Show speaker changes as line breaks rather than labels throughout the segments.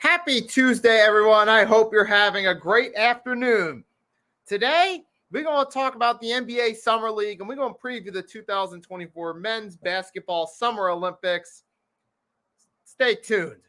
Happy Tuesday, everyone. I hope you're having a great afternoon. Today, we're going to talk about the NBA Summer League, and we're going to preview the 2024 Men's Basketball Summer Olympics. Stay tuned.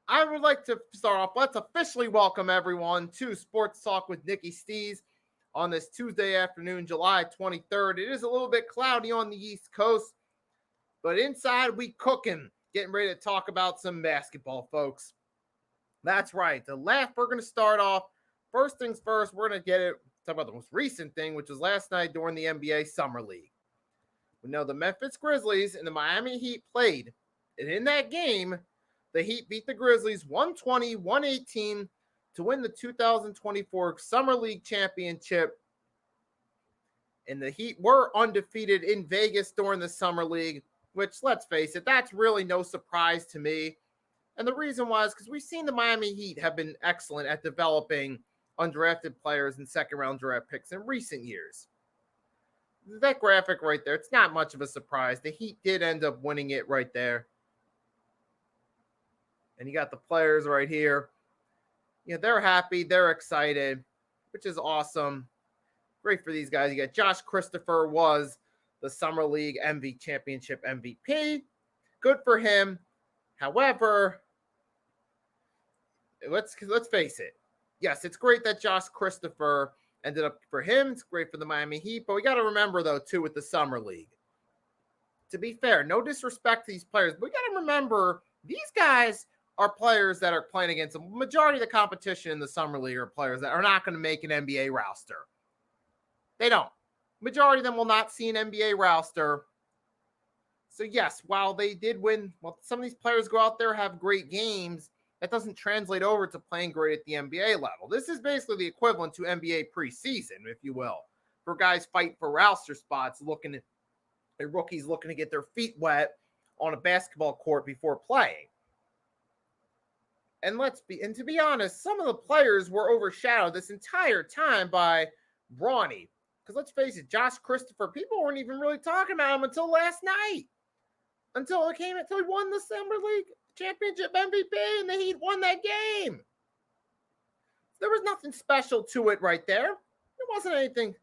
I would like to start off. Let's officially welcome everyone to Sports Talk with Nicky Steez on this Tuesday afternoon, July 23rd. It is a little bit cloudy on the East Coast, but inside we cooking, getting ready to talk about some basketball, folks. That's right. We're going to start off. First things first, we're going to talk about the most recent thing, which was last night during the NBA Summer League. We know the Memphis Grizzlies and the Miami Heat played, and in that game, the Heat beat the Grizzlies 120-118 to win the 2024 Summer League Championship. And the Heat were undefeated in Vegas during the Summer League, which, let's face it, that's really no surprise to me. And the reason why is because we've seen the Miami Heat have been excellent at developing undrafted players and second-round draft picks in recent years. That graphic right there, it's not much of a surprise. The Heat did end up winning it right there. And you got the players right here. You know, they're happy. They're excited, which is awesome. Great for these guys. You got Josh Christopher was the Summer League Championship MVP. Good for him. However, let's face it. Yes, it's great that Josh Christopher ended up for him. It's great for the Miami Heat. But we got to remember, though, too, with the Summer League. To be fair, no disrespect to these players, but we got to remember these guys are players that are playing against them. Majority of the competition in the Summer League are players that are not going to make an NBA roster. They don't. Majority of them will not see an NBA roster. So yes, while they did win, some of these players go out there, have great games, that doesn't translate over to playing great at the NBA level. This is basically the equivalent to NBA preseason, if you will, for guys fighting for roster spots, looking at rookies looking to get their feet wet on a basketball court before playing. And to be honest, some of the players were overshadowed this entire time by Bronny. Because let's face it, Josh Christopher, people weren't even really talking about him until last night. Until he won the Summer League Championship MVP and the Heat won that game. There was nothing special to it right there. There wasn't anything,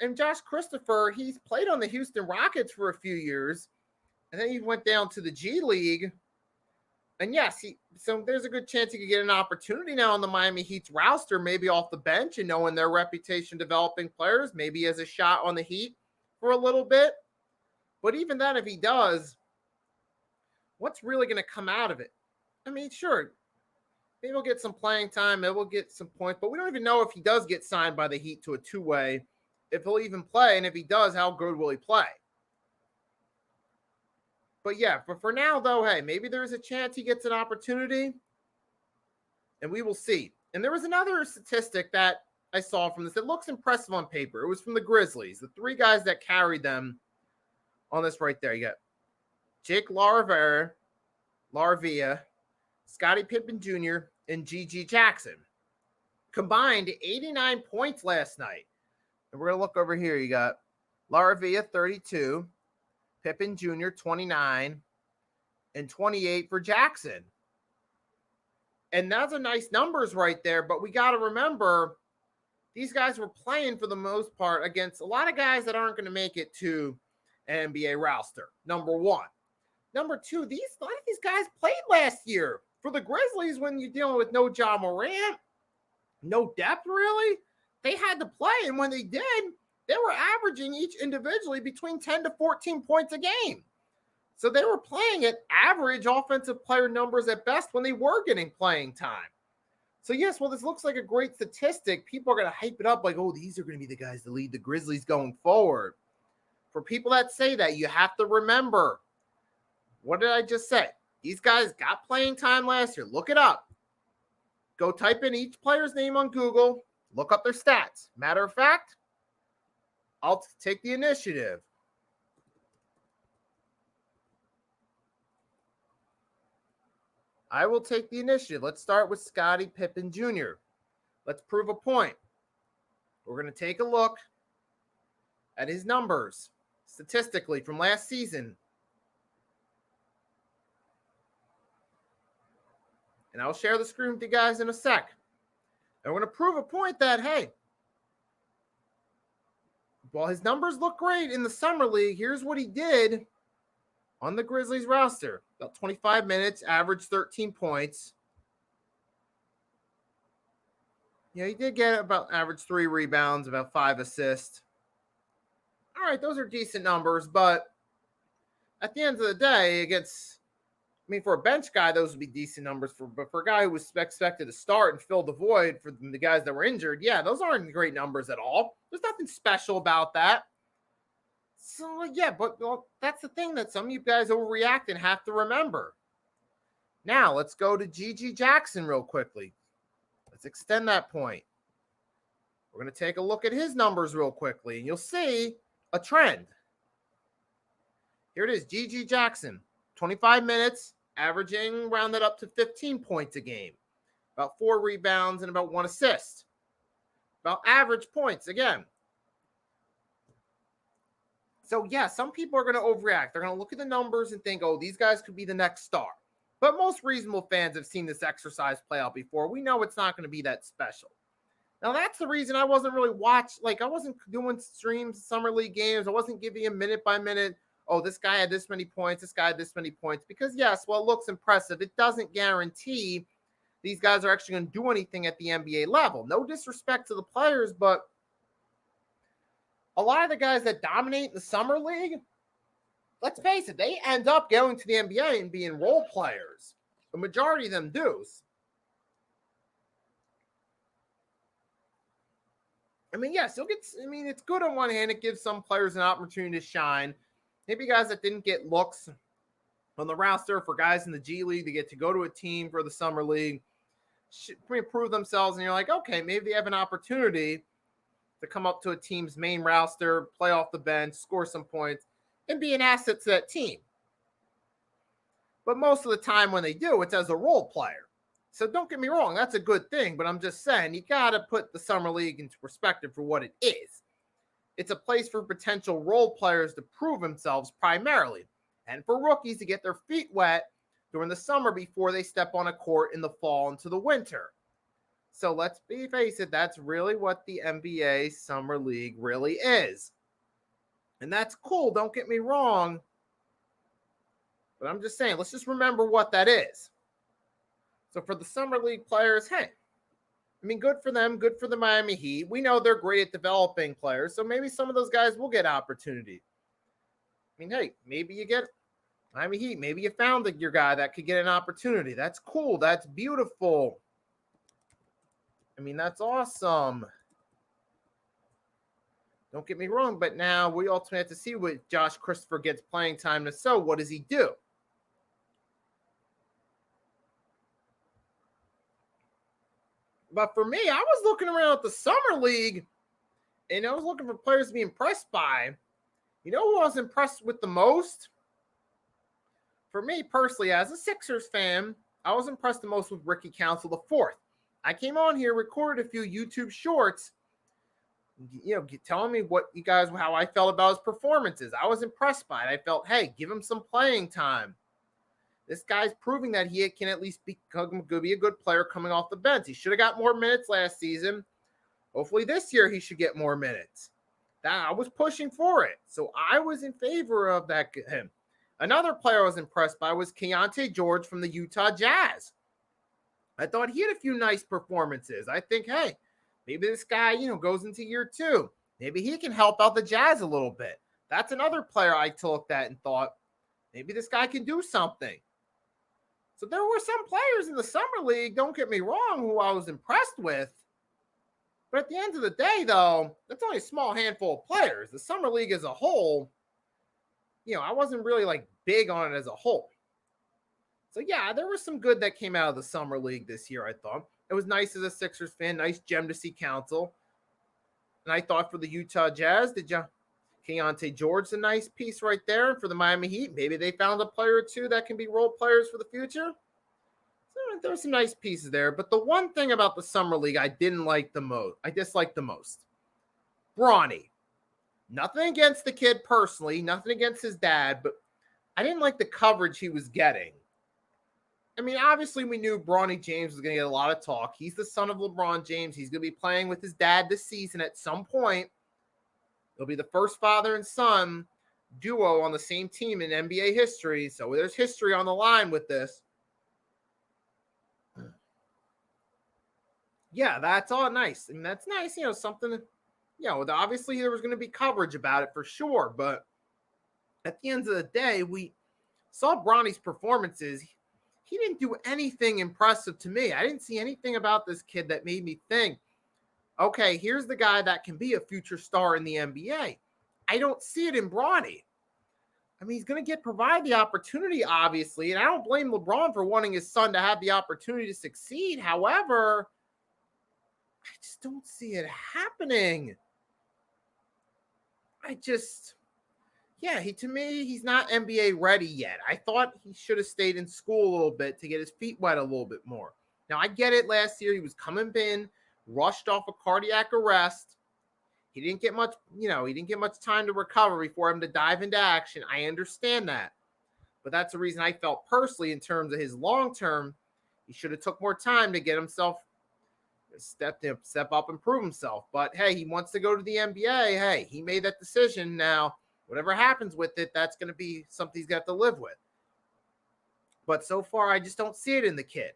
and Josh Christopher, he's played on the Houston Rockets for a few years. And then he went down to the G League. And yes, so there's a good chance he could get an opportunity now on the Miami Heat's roster, maybe off the bench, and knowing their reputation developing players, maybe he has a shot on the Heat for a little bit. But even then, if he does, what's really going to come out of it? I mean, sure, maybe he'll get some playing time, maybe we'll get some points, but we don't even know if he does get signed by the Heat to a two-way, if he'll even play, and if he does, how good will he play? But yeah, for now, though, hey, maybe there's a chance he gets an opportunity, and we will see. And there was another statistic that I saw from this. It looks impressive on paper. It was from the Grizzlies, the three guys that carried them on this right there. You got Jake Laravia, Scottie Pippen Jr., and G.G. Jackson. Combined 89 points last night. And we're going to look over here. You got Laravia, 32. Pippen Jr., 29, and 28 for Jackson. And that's a nice numbers right there. But we got to remember, these guys were playing for the most part against a lot of guys that aren't going to make it to an NBA roster. Number one. Number two, a lot of these guys played last year for the Grizzlies when you're dealing with no Ja Morant, no depth really. They had to play, and when they did, they were averaging each individually between 10 to 14 points a game. So they were playing at average offensive player numbers at best when they were getting playing time. So yes, well, this looks like a great statistic. People are going to hype it up like, oh, these are going to be the guys that lead the Grizzlies going forward. For people that say that, you have to remember, what did I just say? These guys got playing time last year. Look it up. Go type in each player's name on Google. Look up their stats. Matter of fact, I'll take the initiative. I will take the initiative. Let's start with Scottie Pippen Jr. Let's prove a point. We're going to take a look at his numbers statistically from last season. And I'll share the screen with you guys in a sec. And we're going to prove a point that, hey, while his numbers look great in the Summer League, here's what he did on the Grizzlies roster. About 25 minutes, averaged 13 points. Yeah, he did get about average 3 rebounds, about 5 assists. All right, those are decent numbers, but at the end of the day, for a bench guy, those would be decent numbers. But for a guy who was expected to start and fill the void for the guys that were injured, yeah, those aren't great numbers at all. There's nothing special about that. So, yeah, but that's the thing that some of you guys overreact and have to remember. Now, let's go to G.G. Jackson real quickly. Let's extend that point. We're going to take a look at his numbers real quickly, and you'll see a trend. Here it is, G.G. Jackson, 25 minutes, averaging rounded up to 15 points a game, about 4 rebounds and about 1 assist. About average points, again. So, yeah, some people are going to overreact. They're going to look at the numbers and think, oh, these guys could be the next star. But most reasonable fans have seen this exercise play out before. We know it's not going to be that special. Now, that's the reason I wasn't really I wasn't doing streams, Summer League games. I wasn't giving you minute by minute, oh, this guy had this many points, this guy had this many points. Because, yes, while it looks impressive, it doesn't guarantee these guys are actually going to do anything at the NBA level. No disrespect to the players, but a lot of the guys that dominate in the Summer League, let's face it, they end up going to the NBA and being role players. The majority of them do. Yes, it's good on one hand. It gives some players an opportunity to shine. Maybe guys that didn't get looks on the roster, for guys in the G League, they get to go to a team for the Summer League, prove themselves, and you're like, okay, maybe they have an opportunity to come up to a team's main roster, play off the bench, score some points, and be an asset to that team. But most of the time when they do, it's as a role player. So don't get me wrong, that's a good thing, but I'm just saying you got to put the Summer League into perspective for what it is. It's a place for potential role players to prove themselves primarily, and for rookies to get their feet wet during the summer before they step on a court in the fall into the winter. So let's face it, that's really what the NBA Summer League really is. And that's cool, don't get me wrong. But I'm just saying, let's just remember what that is. So for the Summer League players, hey, good for them, good for the Miami Heat. We know they're great at developing players, so maybe some of those guys will get opportunity. Hey, maybe you get Miami Heat. Maybe you found your guy that could get an opportunity. That's cool. That's beautiful. That's awesome. Don't get me wrong, but now we ultimately have to see what Josh Christopher gets playing time to. So what does he do? But for me, I was looking around at the Summer League, and I was looking for players to be impressed by. You know who I was impressed with the most? For me personally, as a Sixers fan, I was impressed the most with Ricky Council IV. I came on here, recorded a few YouTube shorts, telling me how I felt about his performances. I was impressed by it. I felt, hey, give him some playing time. This guy's proving that he can at least be a good player coming off the bench. He should have got more minutes last season. Hopefully this year he should get more minutes. I was pushing for it. So I was in favor of him. Another player I was impressed by was Keontae George from the Utah Jazz. I thought he had a few nice performances. I think, hey, maybe this guy, goes into year 2. Maybe he can help out the Jazz a little bit. That's another player I looked at and thought, maybe this guy can do something. So there were some players in the summer league, don't get me wrong, who I was impressed with. But at the end of the day, though, that's only a small handful of players. The summer league as a whole, I wasn't really big on it as a whole. So yeah, there was some good that came out of the summer league this year, I thought. It was nice as a Sixers fan, nice gem to see Council. And I thought for the Utah Jazz, Keontae George a nice piece right there. And for the Miami Heat, maybe they found a player or two that can be role players for the future. So there's some nice pieces there. But the one thing about the summer league I disliked the most. Bronny. Nothing against the kid personally, nothing against his dad, but I didn't like the coverage he was getting. I mean, obviously we knew Bronny James was going to get a lot of talk. He's the son of LeBron James. He's going to be playing with his dad this season at some point. They'll be the first father and son duo on the same team in NBA history. So there's history on the line with this. Yeah, that's all nice. And that's nice, something, obviously there was going to be coverage about it for sure. But at the end of the day, we saw Bronny's performances. He didn't do anything impressive to me. I didn't see anything about this kid that made me think, okay, here's the guy that can be a future star in the NBA. I don't see it in Bronny. I mean, he's going to provide the opportunity, obviously, and I don't blame LeBron for wanting his son to have the opportunity to succeed. However, I just don't see it happening. To me, he's not NBA ready yet. I thought he should have stayed in school a little bit to get his feet wet a little bit more. Now, I get it. Last year, he was coming in, rushed off a cardiac arrest. He didn't get much, time to recover before him to dive into action. I understand that. But that's the reason I felt personally in terms of his long term, he should have took more time to get himself step up and prove himself. But hey, he wants to go to the NBA. Hey, he made that decision. Now, whatever happens with it, that's going to be something he's got to live with. But so far, I just don't see it in the kid.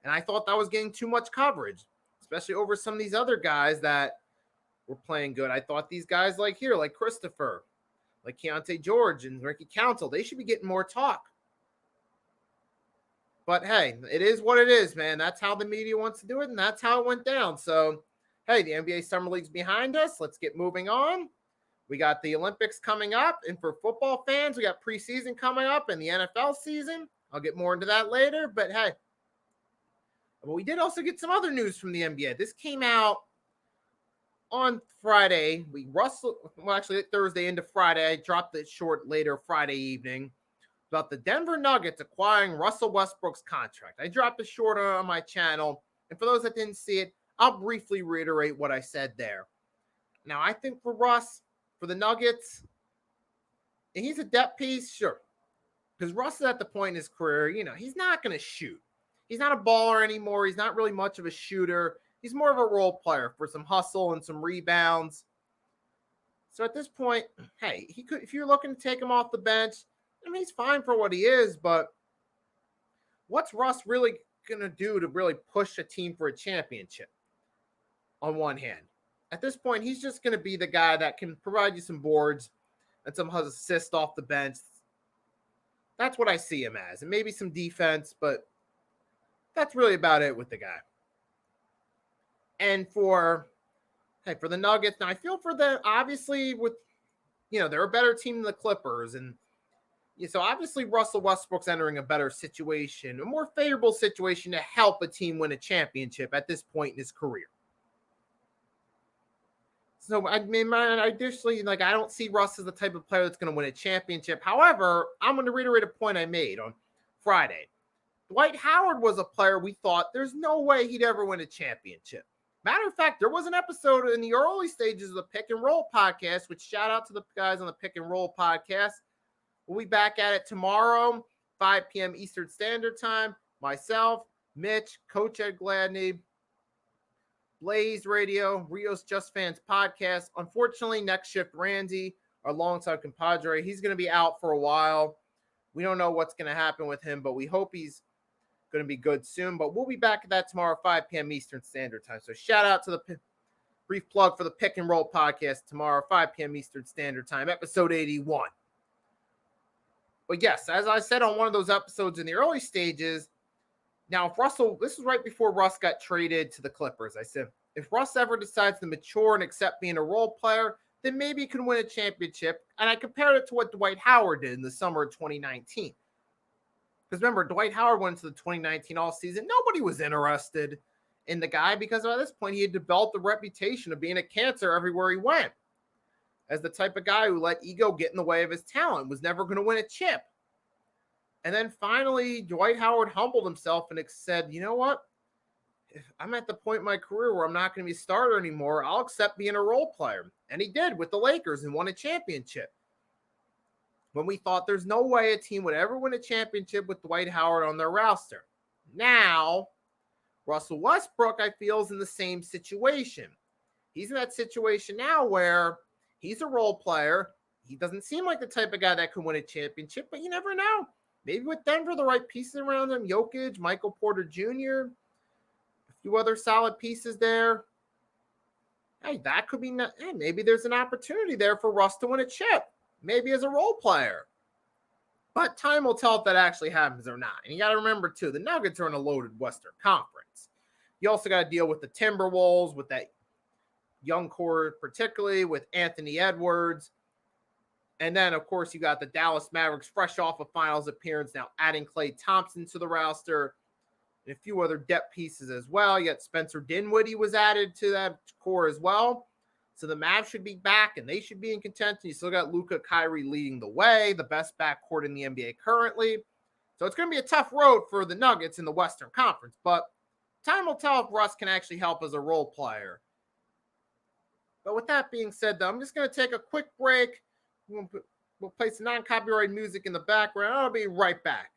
And I thought that was getting too much coverage, especially over some of these other guys that were playing good. I thought these guys like Christopher, like Keontae George and Ricky Council, they should be getting more talk. But hey, it is what it is, man. That's how the media wants to do it, and that's how it went down. So, hey, the NBA Summer League's behind us. Let's get moving on. We got the Olympics coming up, and for football fans, we got preseason coming up and the NFL season. I'll get more into that later, but hey. But we did also get some other news from the NBA. This came out on Friday. Thursday into Friday. I dropped it short later Friday evening about the Denver Nuggets acquiring Russell Westbrook's contract. I dropped it short on my channel, and for those that didn't see it, I'll briefly reiterate what I said there. Now, I think for Russ, for the Nuggets, and he's a depth piece, sure. Because Russ is at the point in his career, he's not going to shoot. He's not a baller anymore. He's not really much of a shooter. He's more of a role player for some hustle and some rebounds. So at this point, hey, he could, if you're looking to take him off the bench, I mean, he's fine for what he is, but what's Russ really going to do to really push a team for a championship on one hand? At this point, he's just going to be the guy that can provide you some boards and some assists off the bench. That's what I see him as. And maybe some defense, but that's really about it with the guy. And for the Nuggets, now I feel for them, obviously, with, they're a better team than the Clippers. And so obviously Russell Westbrook's entering a better situation, a more favorable situation to help a team win a championship at this point in his career. So, I mean, additionally, I don't see Russ as the type of player that's going to win a championship. However, I'm going to reiterate a point I made on Friday. Dwight Howard was a player we thought there's no way he'd ever win a championship. Matter of fact, there was an episode in the early stages of the Pick and Roll podcast, which shout out to the guys on the Pick and Roll podcast. We'll be back at it tomorrow. 5 p.m. Eastern Standard Time. Myself, Mitch, Coach Ed Gladney, Blaze Radio, Rios Just Fans Podcast. Unfortunately, next shift, Randy, our longtime compadre, he's going to be out for a while. We don't know what's going to happen with him, but we hope he's going to be good soon. But we'll be back at that tomorrow, 5 p.m. Eastern Standard Time. So shout out to the brief plug for the Pick and Roll Podcast tomorrow, 5 p.m. Eastern Standard Time, episode 81. But yes, as I said on one of those episodes in the early stages, now if Russell, this was right before Russ got traded to the Clippers. I said, if Russ ever decides to mature and accept being a role player, then maybe he can win a championship. And I compared it to what Dwight Howard did in the summer of 2019. Because remember, Dwight Howard went to the 2019 all-season. Nobody was interested in the guy because by this point he had developed a reputation of being a cancer everywhere he went. As the type of guy who let ego get in the way of his talent, was never going to win a chip. And then finally, Dwight Howard humbled himself and said, you know what? If I'm at the point in my career where I'm not going to be a starter anymore, I'll accept being a role player. And he did with the Lakers and won a championship. When we thought there's no way a team would ever win a championship with Dwight Howard on their roster. Now, Russell Westbrook, I feel, is in the same situation. He's in that situation now where he's a role player. He doesn't seem like the type of guy that could win a championship, but you never know. Maybe with Denver, the right pieces around him, Jokic, Michael Porter Jr., a few other solid pieces there. Hey, that could be, hey, maybe there's an opportunity there for Russ to win a chip, maybe as a role player. But time will tell if that actually happens or not. And you got to remember, too, the Nuggets are in a loaded Western Conference. You also got to deal with the Timberwolves, with that young core, particularly with Anthony Edwards. And then, of course, you got the Dallas Mavericks fresh off a finals appearance, now adding Klay Thompson to the roster and a few other depth pieces as well. You got Spencer Dinwiddie was added to that core as well. So the Mavs should be back, and they should be in contention. You still got Luka, Kyrie leading the way, the best backcourt in the NBA currently. So it's going to be a tough road for the Nuggets in the Western Conference. But time will tell if Russ can actually help as a role player. But with that being said, though, I'm just going to take a quick break. We'll play some non-copyright music in the background. I'll be right back.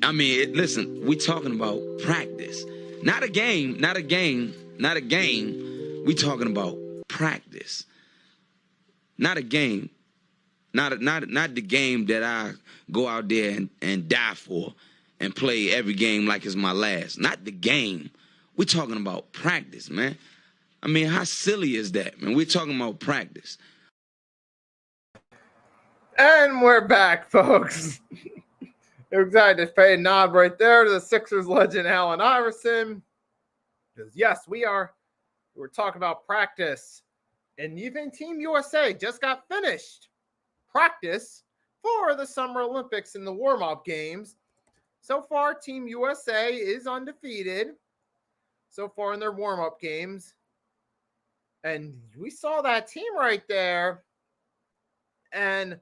I mean, listen, we talking about practice. Not a game. We talking about practice. Not a game. Not the game that I go out there and die for and play every game like it's my last. Not the game. We're talking about practice, man. I mean, how silly is that, man? We're talking about practice.
And we're back, folks. Excited to pay a nod right there to the Sixers legend Allen Iverson. Because yes, we're talking about practice. And even Team USA just got finished practice for the Summer Olympics in the warm-up games. So far, Team USA is undefeated so far in their warm-up games. And we saw that team right there. And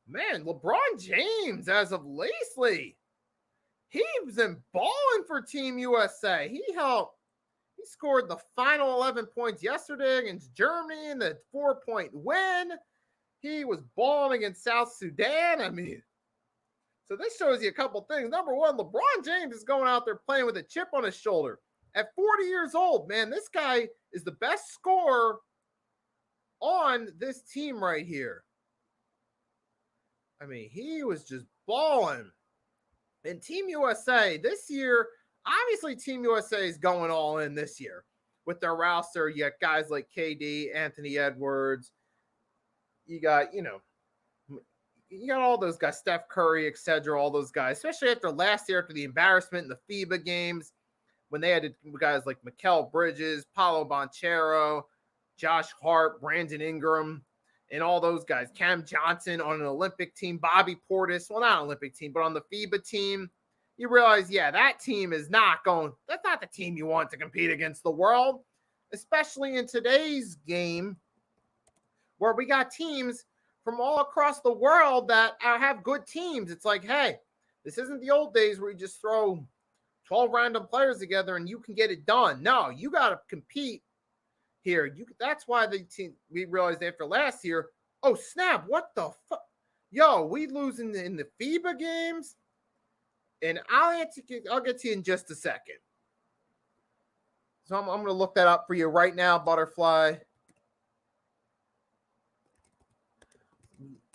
man, LeBron James, as of lately, he's been balling for Team USA. He scored the final 11 points yesterday against Germany in the 4-point win. He was balling against South Sudan. I mean, so this shows you a couple things. Number one, LeBron James is going out there playing with a chip on his shoulder. At 40 years old, man, this guy is the best scorer on this team right here. I mean, he was just balling. And Team USA this year, obviously Team USA is going all in this year with their roster. You got guys like KD, Anthony Edwards. You got, you got all those guys, Steph Curry, etc., all those guys, especially after last year, after the embarrassment in the FIBA games, when they had guys like Mikal Bridges, Paolo Banchero, Josh Hart, Brandon Ingram, and all those guys. Cam Johnson on an Olympic team, Bobby Portis, well, not an Olympic team, but on the FIBA team. You realize, yeah, that team is not going, that's not the team you want to compete against the world, especially in today's game where we got teams from all across the world that have good teams. It's like, hey, this isn't the old days where you just throw 12 random players together and you can get it done. No, you got to compete here. That's why the team, we realized after last year, oh, snap, what the fuck? Yo, we losing in the FIBA games? And I'll get to you in just a second. So I'm going to look that up for you right now, Butterfly.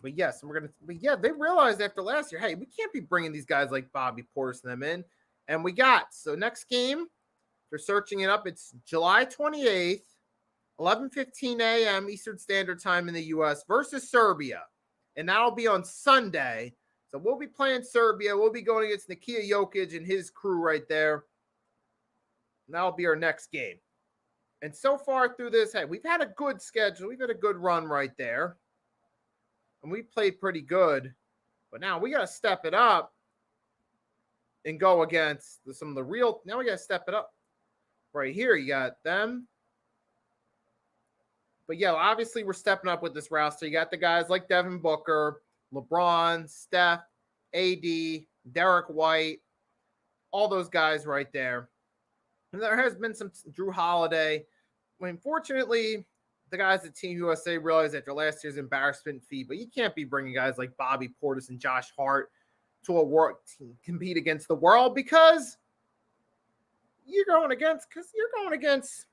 But yes, they realized after last year, hey, we can't be bringing these guys like Bobby Portis and them in. And so next game, they're searching it up. It's July 28th, 11:15 a.m. Eastern Standard Time in the U.S. versus Serbia. And that'll be on Sunday. So we'll be playing Serbia. We'll be going against Nicky Jokic and his crew right there. And that'll be our next game. And so far through this, hey, we've had a good schedule. We've had a good run right there. And we played pretty good. But now we got to step it up and go against some of the real. Now we got to step it up. Right here, you got them. But yeah, obviously we're stepping up with this roster. You got the guys like Devin Booker, LeBron, Steph, AD, Derek White, all those guys right there. And there has been some Drew Holiday. Unfortunately, the guys at Team USA realized after last year's embarrassment fee, but you can't be bringing guys like Bobby Portis and Josh Hart to a world team compete against the world because you're going against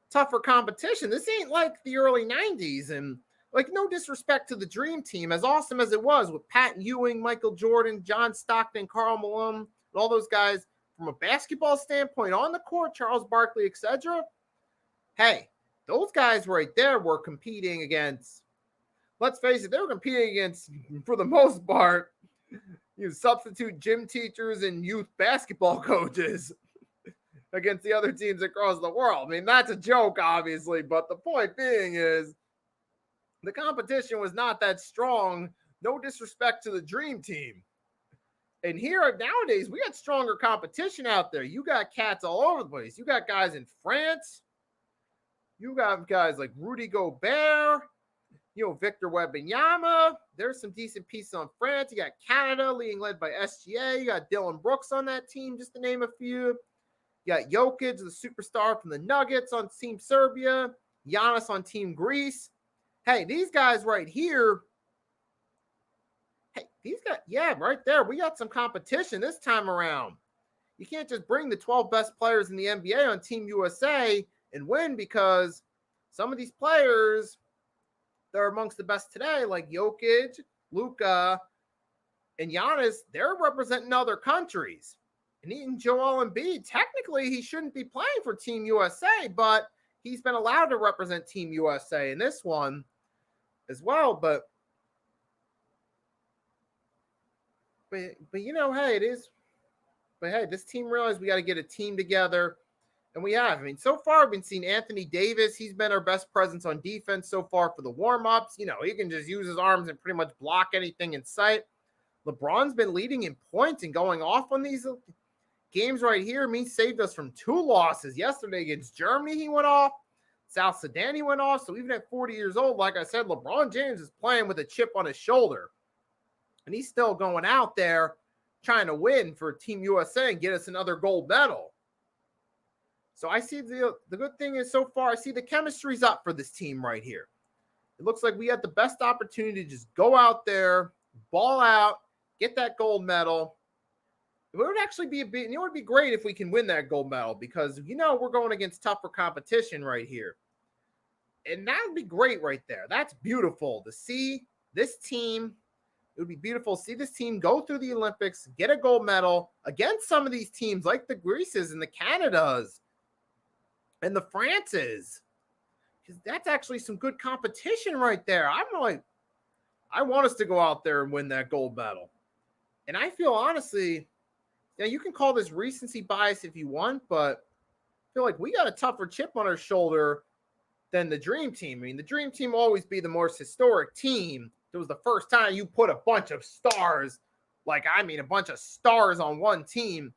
tougher competition. This ain't like the early 90s, and like, no disrespect to the Dream Team, as awesome as it was with Pat Ewing, Michael Jordan, John Stockton, Karl Malone, and all those guys from a basketball standpoint on the court, Charles Barkley, etc. Hey, those guys right there were competing against, let's face it, they were competing against, for the most part, substitute gym teachers and youth basketball coaches against the other teams across the world. I mean, that's a joke, obviously, but the point being is the competition was not that strong. No disrespect to the Dream Team. And here nowadays, we got stronger competition out there. You got cats all over the place. You got guys in France. You got guys like Rudy Gobert, Victor Wembanyama. There's some decent pieces on France. You got Canada being led by SGA. You got Dylan Brooks on that team, just to name a few. You got Jokic, the superstar from the Nuggets, on Team Serbia. Giannis on Team Greece. Hey, these guys right here. Hey, these guys, yeah, right there. We got some competition this time around. You can't just bring the 12 best players in the NBA on Team USA and win, because some of these players that are amongst the best today, like Jokic, Luka, and Giannis, they're representing other countries. And even Joel Embiid, technically he shouldn't be playing for Team USA, but he's been allowed to represent Team USA in this one as well. But but hey, it is. But hey, this team realized we got to get a team together. And we have. I mean, so far, we've been seeing Anthony Davis. He's been our best presence on defense so far for the warm-ups. He can just use his arms and pretty much block anything in sight. LeBron's been leading in points and going off on these games right here. I mean, he saved us from 2 losses. Yesterday against Germany, he went off. South Sudan, he went off. So even at 40 years old, like I said, LeBron James is playing with a chip on his shoulder. And he's still going out there trying to win for Team USA and get us another gold medal. So I see the good thing is so far, I see the chemistry's up for this team right here. It looks like we had the best opportunity to just go out there, ball out, get that gold medal. It would actually be it would be great if we can win that gold medal because, we're going against tougher competition right here. And that would be great right there. That's beautiful to see this team. It would be beautiful to see this team go through the Olympics, get a gold medal against some of these teams like the Greases and the Canadas and the Frances. Because that's actually some good competition right there. I want us to go out there and win that gold medal. And I feel honestly, you can call this recency bias if you want, but I feel like we got a tougher chip on our shoulder than the Dream Team. I mean, the Dream Team will always be the most historic team. It was the first time you put a bunch of stars, a bunch of stars on one team,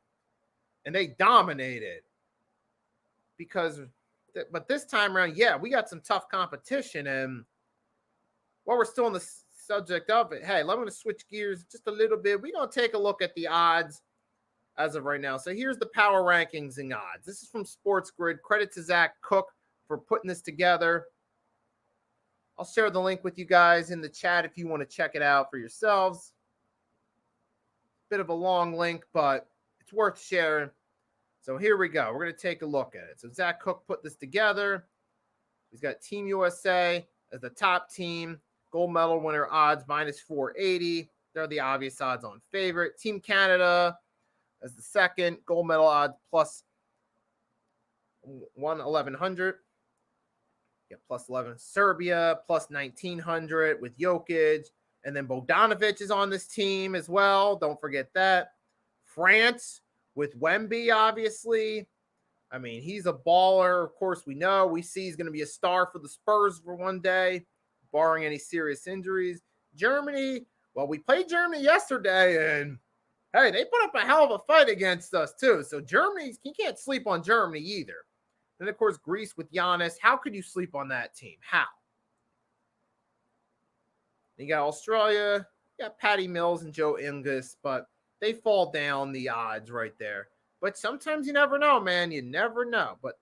and they dominated. But this time around, we got some tough competition. And while we're still on the subject of it, hey, I'm going to switch gears just a little bit. We're going to take a look at the odds as of right now. So here's the power rankings and odds. This is from Sports Grid. Credit to Zach Cook for putting this together. I'll share the link with you guys in the chat if you want to check it out for yourselves. Bit of a long link, but it's worth sharing. So here we go. We're going to take a look at it. So Zach Cook put this together. He's got Team USA as the top team. Gold medal winner odds minus 480. They're the obvious odds on favorite. Team Canada as the second. Gold medal odds plus 1100. Plus 11. Serbia plus 1900 with Jokic. And then Bogdanovic is on this team as well. Don't forget that. France with Wemby, obviously. I mean, he's a baller. Of course, we see he's going to be a star for the Spurs for one day, barring any serious injuries. Germany, well, we played Germany yesterday, and hey, they put up a hell of a fight against us, too. So Germany, you can't sleep on Germany either. Then, of course, Greece with Giannis. How could you sleep on that team? How? You got Australia. You got Patty Mills and Joe Ingles, but they fall down the odds right there. But sometimes you never know, man. You never know. But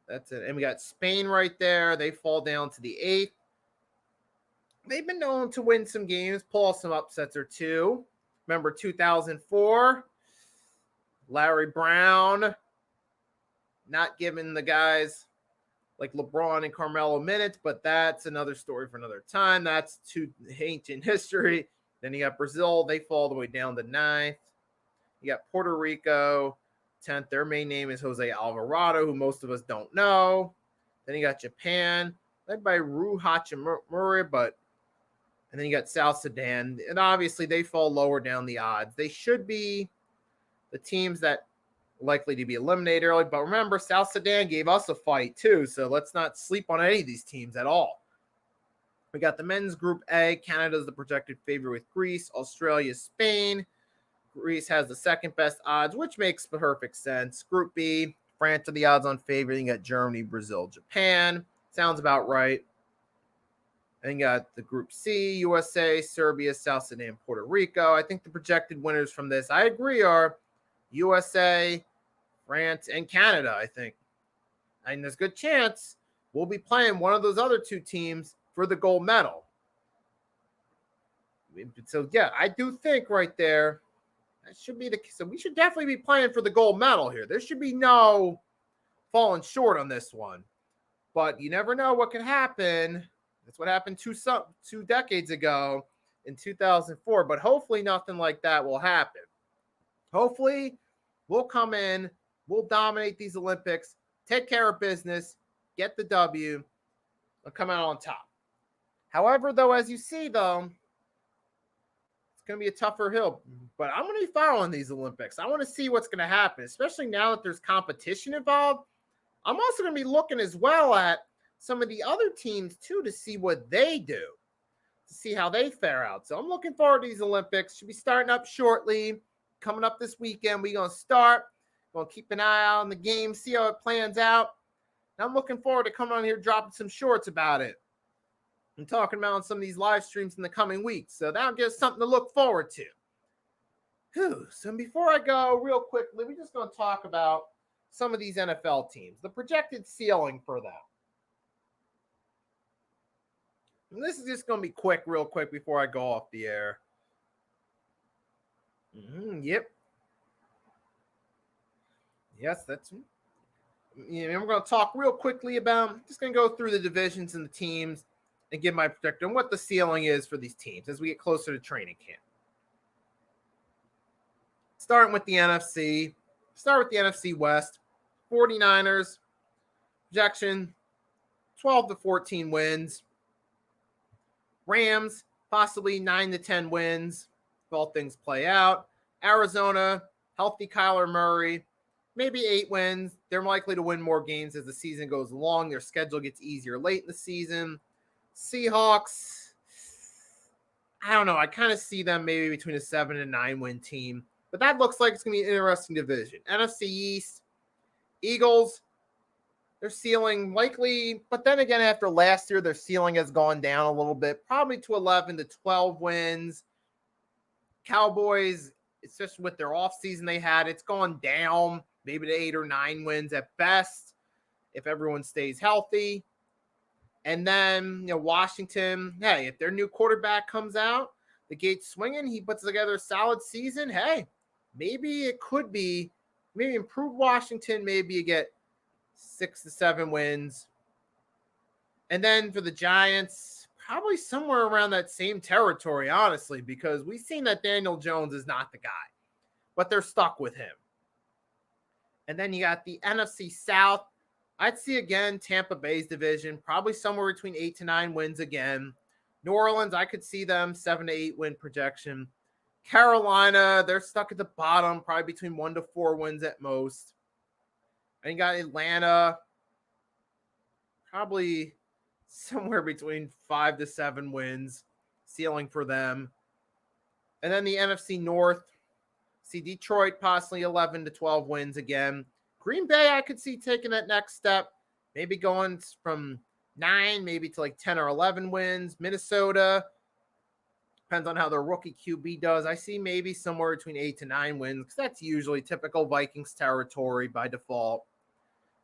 that's it. And we got Spain right there. They fall down to the 8th. They've been known to win some games, pull off some upsets or two. Remember 2004? Larry Brown not giving the guys like LeBron and Carmelo minutes, but that's another story for another time. That's too ancient history. Then you got Brazil. They fall all the way down to 9th. You got Puerto Rico, 10th. Their main name is Jose Alvarado, who most of us don't know. Then you got Japan, led by Rui Hachimura, and then you got South Sudan. And obviously, they fall lower down the odds. They should be the teams that likely to be eliminated early. But remember, South Sudan gave us a fight too, so let's not sleep on any of these teams at all. We got the men's Group A. Canada's the projected favorite with Greece. Australia, Spain. Greece has the second best odds, which makes perfect sense. Group B, France are the odds on favorite. You got Germany, Brazil, Japan. Sounds about right. And you got the Group C, USA, Serbia, South Sudan, Puerto Rico. I think the projected winners from this, I agree, are USA, France, and Canada, I think. And there's a good chance we'll be playing one of those other two teams for the gold medal. So, yeah, I do think right there, that should be the case. So we should definitely be playing for the gold medal here. There should be no falling short on this one. But you never know what can happen. That's what happened 2 decades ago in 2004. But hopefully nothing like that will happen. Hopefully we'll come in, we'll dominate these Olympics, take care of business, get the W, and come out on top. However, though, as you see, though, it's going to be a tougher hill, but I'm going to be following these Olympics. I want to see what's going to happen, especially now that there's competition involved. I'm also going to be looking as well at some of the other teams too to see what they do, to see how they fare out. So I'm looking forward to these Olympics. Should be starting up shortly. Coming up this weekend, we're going to start. Going to keep an eye out on the game, see how it plans out. And I'm looking forward to coming on here dropping some shorts about it and talking about on some of these live streams in the coming weeks. So that'll give us something to look forward to. Whew. So before I go, real quickly, we're just going to talk about some of these NFL teams, the projected ceiling for them. And this is just going to be quick, real quick, before I go off the air. Yep. Yes, that's. I'm going to talk real quickly about. Just going to go through the divisions and the teams and give my perspective on what the ceiling is for these teams as we get closer to training camp. Starting with the NFC. Start with the NFC West. 49ers. Projection 12 to 14 wins. Rams, possibly 9 to 10 wins if all things play out. Arizona, healthy Kyler Murray, maybe 8 wins. They're likely to win more games as the season goes along. Their schedule gets easier late in the season. Seahawks, I don't know. I kind of see them maybe between a 7 and 9 win team. But that looks like it's going to be an interesting division. NFC East, Eagles, their ceiling likely, but then again, after last year, their ceiling has gone down a little bit, probably to 11 to 12 wins. Cowboys, especially with their offseason they had, it's gone down, maybe to 8 or 9 wins at best, if everyone stays healthy. And then, Washington, hey, if their new quarterback comes out, the gate's swinging, he puts together a solid season, hey, maybe it could be, maybe improve Washington, maybe you get 6 to 7 wins. And then for the Giants, probably somewhere around that same territory, honestly, because we've seen that Daniel Jones is not the guy, but they're stuck with him. And then you got the NFC South. I'd see again Tampa Bay's division, probably somewhere between 8 to 9 wins again. New Orleans, I could see them 7 to 8 win projection. Carolina, they're stuck at the bottom, probably between 1 to 4 wins at most. And you got Atlanta, probably somewhere between 5 to 7 wins, ceiling for them. And then the NFC North, see Detroit possibly 11 to 12 wins again. Green Bay, I could see taking that next step, maybe going from 9, maybe to like 10 or 11 wins. Minnesota, depends on how their rookie QB does. I see maybe somewhere between 8 to 9 wins, because that's usually typical Vikings territory by default.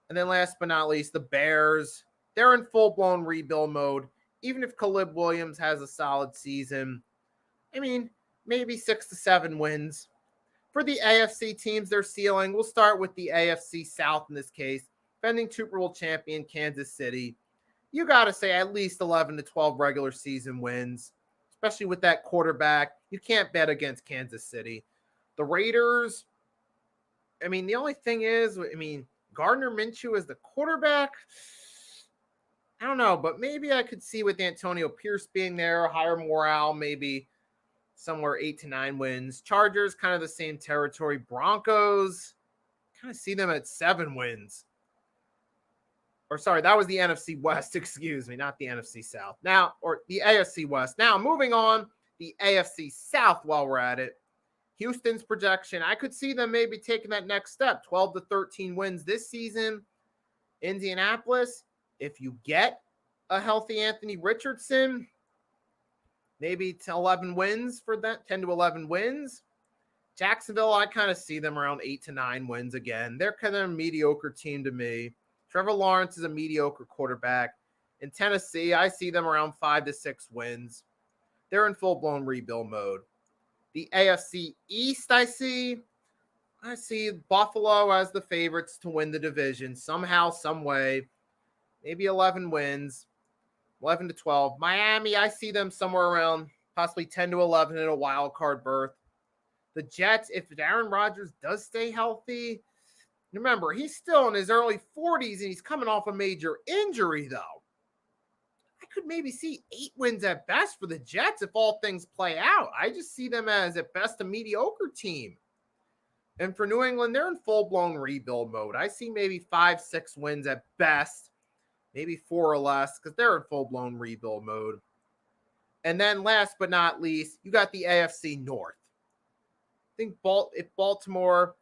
And then last but not least, the Bears. They're in full-blown rebuild mode. Even if Caleb Williams has a solid season, I mean, maybe 6 to 7 wins. For the AFC teams, their ceiling, we'll start with the AFC South in this case. Defending Super Bowl champion Kansas City. You got to say at least 11 to 12 regular season wins, especially with that quarterback. You can't bet against Kansas City. The Raiders, I mean, the only thing is, Gardner Minshew as the quarterback, I don't know, but maybe I could see with Antonio Pierce being there, higher morale, maybe somewhere 8 to 9 wins. Chargers, kind of the same territory. Broncos, kind of see them at 7 wins. Or sorry, that was the NFC West, excuse me, not the NFC South. Now, or the AFC West. Now, moving on, the AFC South while we're at it. Houston's projection, I could see them maybe taking that next step, 12 to 13 wins this season. Indianapolis, if you get a healthy Anthony Richardson, maybe to 11 wins for that, 10 to 11 wins. Jacksonville, I kind of see them around 8 to 9 wins again. They're kind of a mediocre team to me. Trevor Lawrence is a mediocre quarterback. In Tennessee, I see them around 5 to 6 wins. They're in full-blown rebuild mode. The AFC East, I see Buffalo as the favorites to win the division somehow, some way. Maybe 11 wins, 11 to 12. Miami, I see them somewhere around possibly 10 to 11 in a wild card berth. The Jets, if Aaron Rodgers does stay healthy, remember, he's still in his early 40s and he's coming off a major injury, though. I could maybe see 8 wins at best for the Jets if all things play out. I just see them as at best a mediocre team. And for New England, they're in full-blown rebuild mode. I see maybe 5-6 wins at best, maybe 4 or less, because they're in full-blown rebuild mode. And then last but not least, you got the AFC North. I think if Baltimore,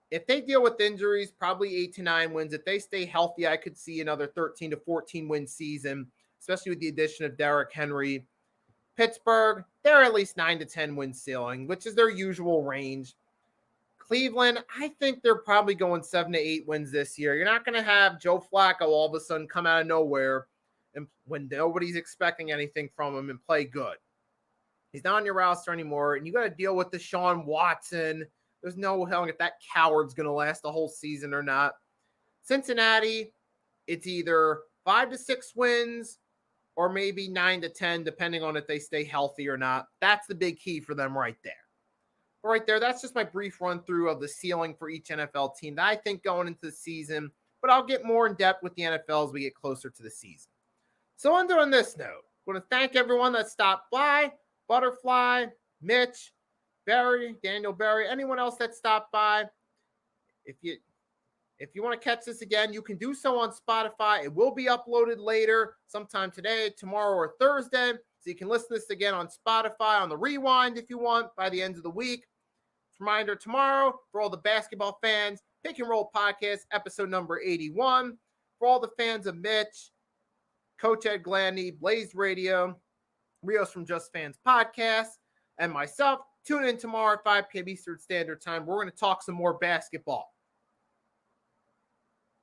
if they deal with injuries, probably 8 to 9 wins. If they stay healthy, I could see another 13 to 14 win season, especially with the addition of Derrick Henry. Pittsburgh, they're at least 9 to 10 win ceiling, which is their usual range. Cleveland, I think they're probably going 7 to 8 wins this year. You're not going to have Joe Flacco all of a sudden come out of nowhere and when nobody's expecting anything from him and play good. He's not on your roster anymore, and you got to deal with Deshaun Watson. There's no telling if that coward's going to last the whole season or not. Cincinnati, it's either 5 to 6 wins or maybe 9 to 10, depending on if they stay healthy or not. That's the big key for them right there. Right there, that's just my brief run through of the ceiling for each NFL team that I think going into the season, but I'll get more in depth with the NFL as we get closer to the season. So on this note, I want to thank everyone that stopped by, Butterfly, Mitch, Barry, Daniel Barry, anyone else that stopped by. If you want to catch this again, you can do so on Spotify. It will be uploaded later, sometime today, tomorrow, or Thursday. So you can listen to this again on Spotify, on the rewind if you want, by the end of the week. Reminder tomorrow for all the basketball fans, Pick and Roll Podcast, episode number 81. For all the fans of Mitch, Coach Ed Glandy, Blaze Radio, Rios from Just Fans Podcast, and myself, tune in tomorrow at 5 p.m. Eastern Standard Time. We're going to talk some more basketball.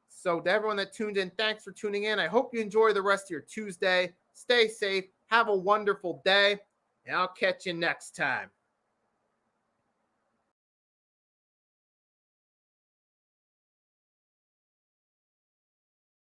So to everyone that tuned in, thanks for tuning in. I hope you enjoy the rest of your Tuesday. Stay safe. Have a wonderful day, and I'll catch you next time.